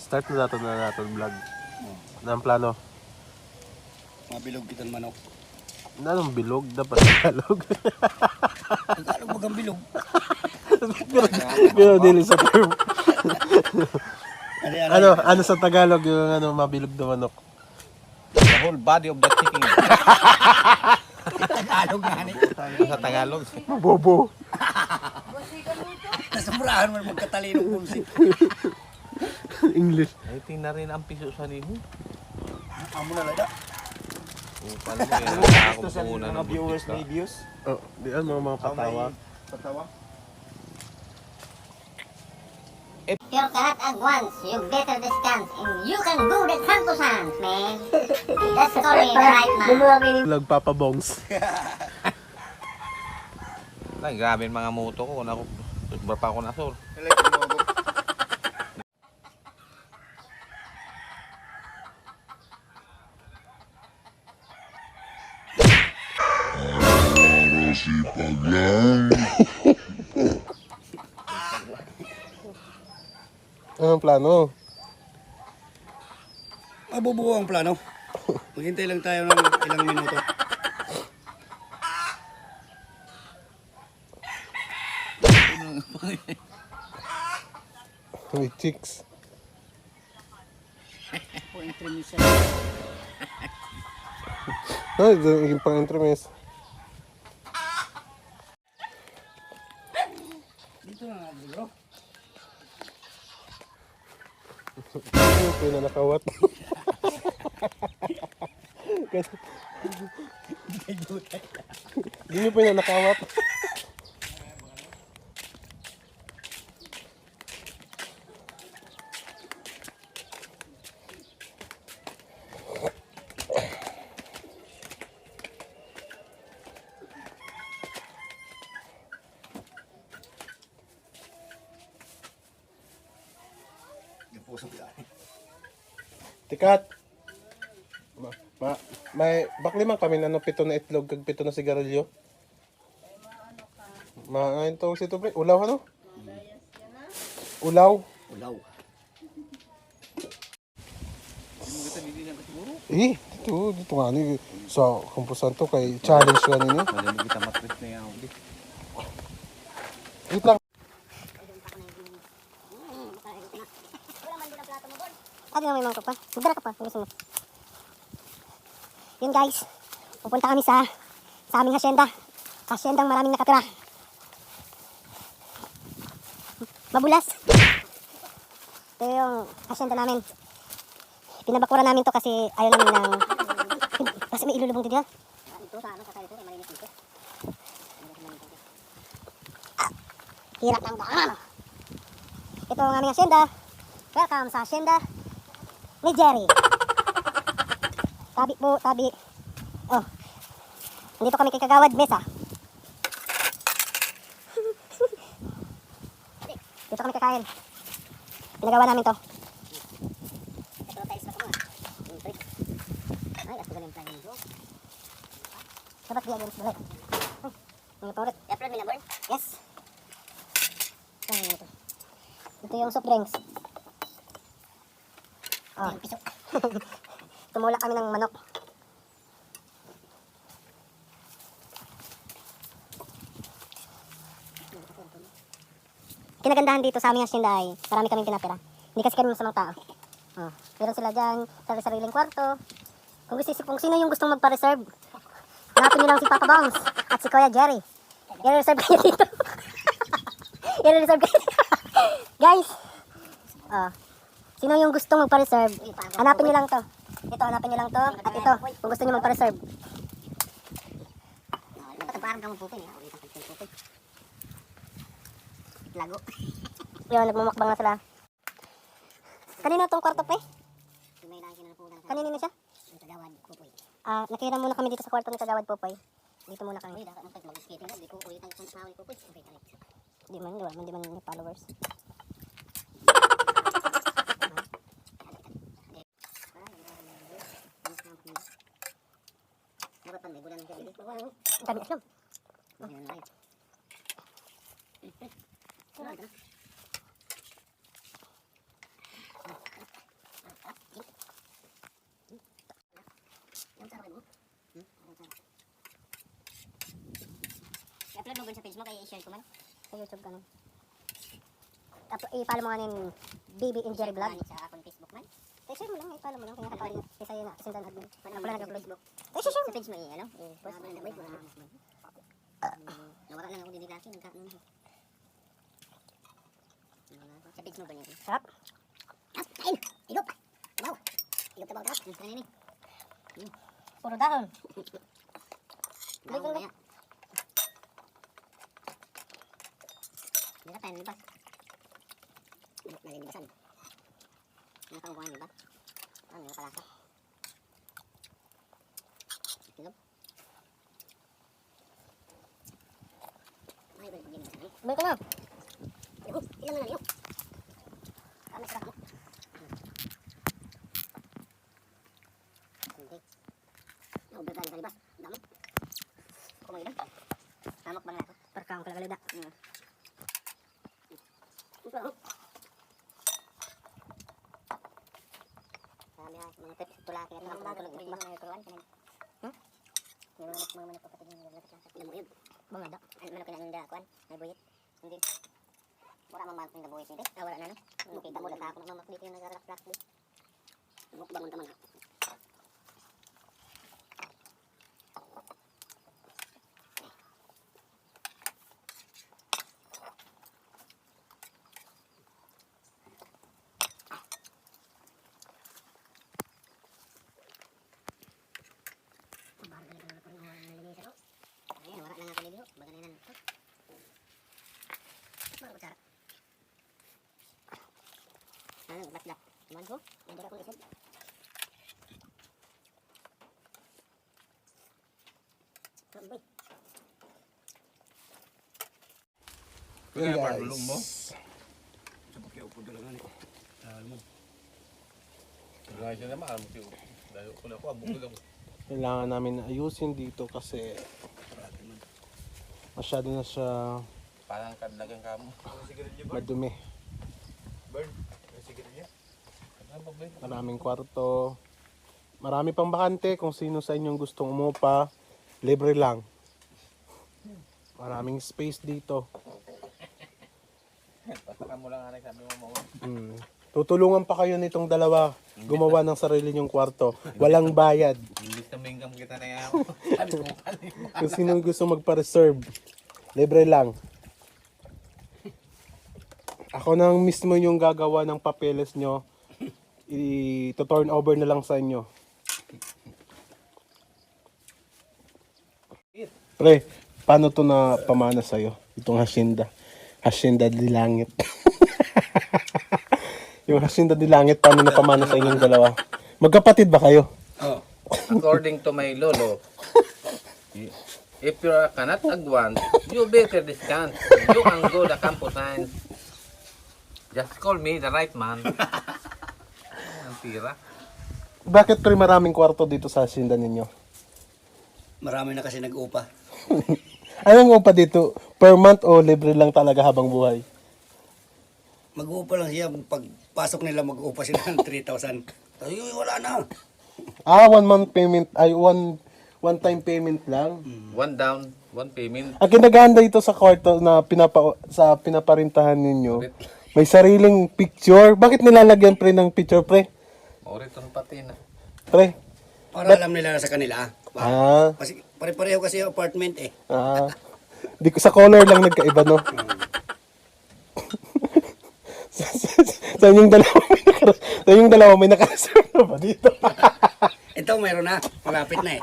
Start na natin vlog. Ano ang plano? Mabilog kitang manok. Anong bilog? Dapat Tagalog. Tagalog magang bilog. Pero dili sa term. Ano? Ano sa Tagalog yung mabilog na manok? The whole body of the chicken. Tagalog nga ni. Sa Tagalog. Bobo. Nasumurahan mo magkatalino pulsi. English. Ay, tingnan rin ang piso sa nimo. Amo na lada. Paano mo yan? Ako Sa muna mga ng viewers butik may views. Oh, di mga patawa. Patawa. Your cat at once, you better discount and you can do the campusan, man. That's story right now. Vlog Papa Bongs. Ay, grabe yung mga moto ko. Ako, sobra pa ako nasur. Sipag lang. Anong plano? Mabubuo ang plano. Maghintay lang tayo ng ilang minuto. May chicks. Ay, yung pang-entremes. Dito na nga bro. Yung pinanakawat. Hindi nyo pinanakawat. Tikat. May bakliman kami na pito na itlog kag pito na sigarilyo. Maain to si pre. Ulaw ano? Ulaw. Ulaw. Dito nga ni sa kampusan to kay challenge ka ninyo. Madali kita matris na yan. Wait lang. Ano may mangkok pa? Magdala ka pa. Gusto mo. Yun guys. Pupunta kami sa aming hasyenda. Hasyendang maraming nakatira. Mabulas. Ito yung hasyenda namin. Pinabakura namin to kasi ayaw namin ng... Kasi may ilulubong din yan. Ito sa ano, kasali ito. Marinis dito. Hirap ng daan. Ito ang aming hasyenda. Welcome sa hasyenda ni Jerry. Tabi po, tabi. Oh. Nandito kami kay Kagawad Mesa. Dito kami kakain. Pinagawa namin to. Ito tiles na po nga. Ay, ato galing tayo nito. Dapat diya galing balay. Mga torret. I-upload mo na, Born? Yes. Ito yung soft drinks. Oh. Tumulak kami ng manok. Kinagandahan dito sa aming hasyenda ay marami kaming pinatira. Hindi kasi kami masamang tao. Oh. Meron sila dyan sa sariling kwarto. Kung sino yung gustong magpa-reserve, hanapin nyo lang si Papa Bongs at si Kuya Jerry. I-reserve kayo dito. I-reserve kayo dito. Guys, sino yung gustong magpa-reserve, hanapin nyo lang to. Ito, hanapin nyo lang to. At ito, kung gusto nyo magpa-reserve. Dapat parang kang magpupin. Lago. Yun, nagmumukbang na sila. Kanina itong kwarto pa eh? Kanina na siya? Nakira muna kami dito sa kwarto ni Kagawad Popoy. Dito muna kami. Di man may followers. Dami alam. upload mo sa page mo, kaya i-share ko man. Sa YouTube ka nun. I-follow mo nga yung Baby and Jerry Vlog. Sa akong Facebook man. I-share mo lang, i-follow mo lang. Kaya kapag isa yun na, sindan admin. Wala nag-upload. I-share mo. Sa page mo, ano? I-post mo. Nawala lang ako din laki. Sa page mo ba niya? Sarap. Kain! Igop! Wow! Igop na bang sarap? Kanin eh. Puro dahon. Dahon kaya. Hindi na tayo nilibas. Nalilibasan. Nakakuha niyo ba? Ano yung palasa? Inog? May balik din naman. Balik ka na! Inog! Ilang na inog! Kami sarap mo. Hindi. Naubert na nalibas. Damok. Kumagin na. Damok bang nato? Parkang kalagalida. Sabi ha, mga tips tulaki at mga tulog mo mga turuan kanin. Yung mga kapatid niyo nila sa ilang buyod. Bangada. Ano man kinang da kwan? Ay buyot. Hindi. Wala man man buyot hindi. Wala na no. Makita mo data ako ng mamaklit yung nagarelak di. Mukbang man. Ayan, wala lang ako nilihok. Baga na yan. Baga kutsara. Ano, batlak. Tuman ko. Hindi akong isip. Kamboy. Kaya parlulong mo. Sa pakiupo dalangan eh. Alam mo. Kaya siya naman, alam mo siya. Dahil ko na ako, abog lang. Kailangan namin ayusin dito kasi masyado na siya Parang kadlagang kamo. madumi. Burn. Sige niya. Ano ba? Maraming kwarto. Marami pang bakante. Kung sino sa inyong gustong umupa, libre lang. Maraming space dito. Pasakan mo lang anak, sabi mo mo. Tutulungan pa kayo nitong dalawa gumawa ng sarili nyong kwarto. Walang bayad. Imbis na may income kita na yan. Sabi ko, Kung sino gusto magpa-reserve, libre lang. Ako nang mismo yung gagawa ng papeles nyo. I-turn over na lang sa inyo. Pre, paano to na pamana sa'yo? Itong hasyenda. Hasyenda di langit. Yung hasyenda di langit, paano na pamana sa inyong dalawa? Magkapatid ba kayo? Oh. according to my lolo, if you cannot agwan, you better discount. You can go the campus science. Just call me the right man. Ang tira. Bakit pre maraming kwarto dito sa hasyenda ninyo? Marami na kasi nag-upa. Anong upa dito? Per month o libre lang talaga habang buhay? Mag-uupa lang siya. Pagpasok nila, mag-uupa sila ng 3,000. Ay, wala na. Ah, 1 month payment, ay one time payment lang. One down, one payment. Ang kinaganda ito sa kwarto na pinaparintahan ninyo, may sariling picture. Bakit nilalagyan pre ng picture pre? Orito pati na. Pre? Para alam nila na sa kanila. Ah, Kasi pare-pareho kasi yung apartment eh. di ko sa color lang nagkaiba no. Sa inyong dalawa may naka-reserve na ba dito? Ito meron na. Malapit na eh.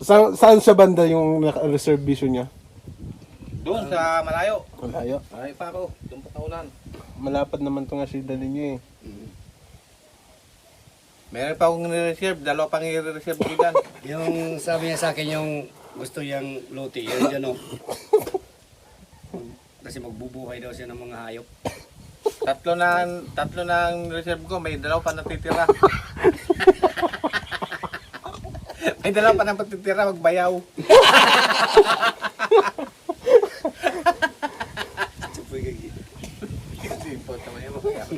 Saan sa banda yung naka-reservation niya? Doon sa malayo. Malayo. Ay pa ako, doon pa kaunan. Malapad naman itong asyenda ninyo eh. Meron pa akong nire-reserve, dalawa pang i-reserve ko dyan. Yung sabi niya sa akin yung gusto niyang luti. Yan dyan o. Kasi magbubuhay daw siya ng mga hayop. Tatlo na ang reserve ko, may dalawa pa natitira. May dalawa pa natitira, magbayaw. Supoy kagi. Simple naman yun. Bayaw.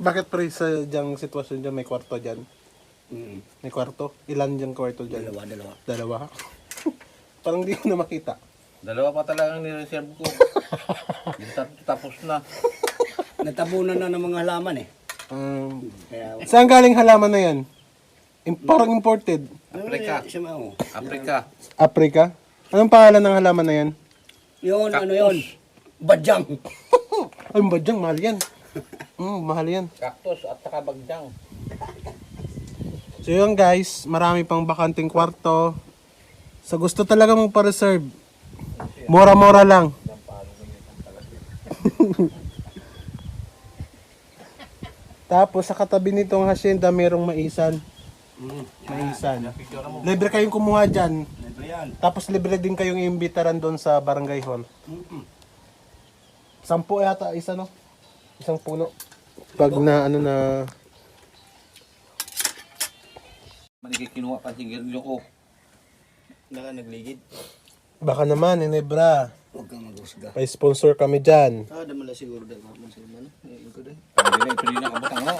Bakit pre sa diyang sitwasyon dyan may kwarto dyan? May kwarto? Ilan dyan kwarto dyan? Dalawa. Dalawa? Parang di ko na makita. Dalawa pa talagang nireserve ko. Yung tapos na. Natabunan na ng mga halaman eh. Kaya, Saan galing halaman na yan? Parang imported. Africa. Siya mo. Africa. Africa? Anong pangalan ng halaman na yan? Yun, ano yun? Badyang. Ay, badyang, mahal yan. Mahal yan. Cactus at saka bagjang. So yun guys, marami pang bakanting kwarto. Sa gusto talaga mong pa-reserve, mura-mura lang. Tapos sa katabi nitong hacienda, merong maisan. Maisan. Libre kayong kumuha dyan. Ito yan. Tapos libre din kayong imbitaran doon sa barangay hall. 10 yata, isa no? Isang puno. Pag na ano na... Manikikinuha pa sigarilyo ko. Nagligid. Baka naman, Inebra. Huwag kang mag-usga. May sponsor kami dyan. Daman na siguro dahil mga sa ano. Ko din. Ito din ang kabutang no.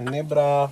Inebra.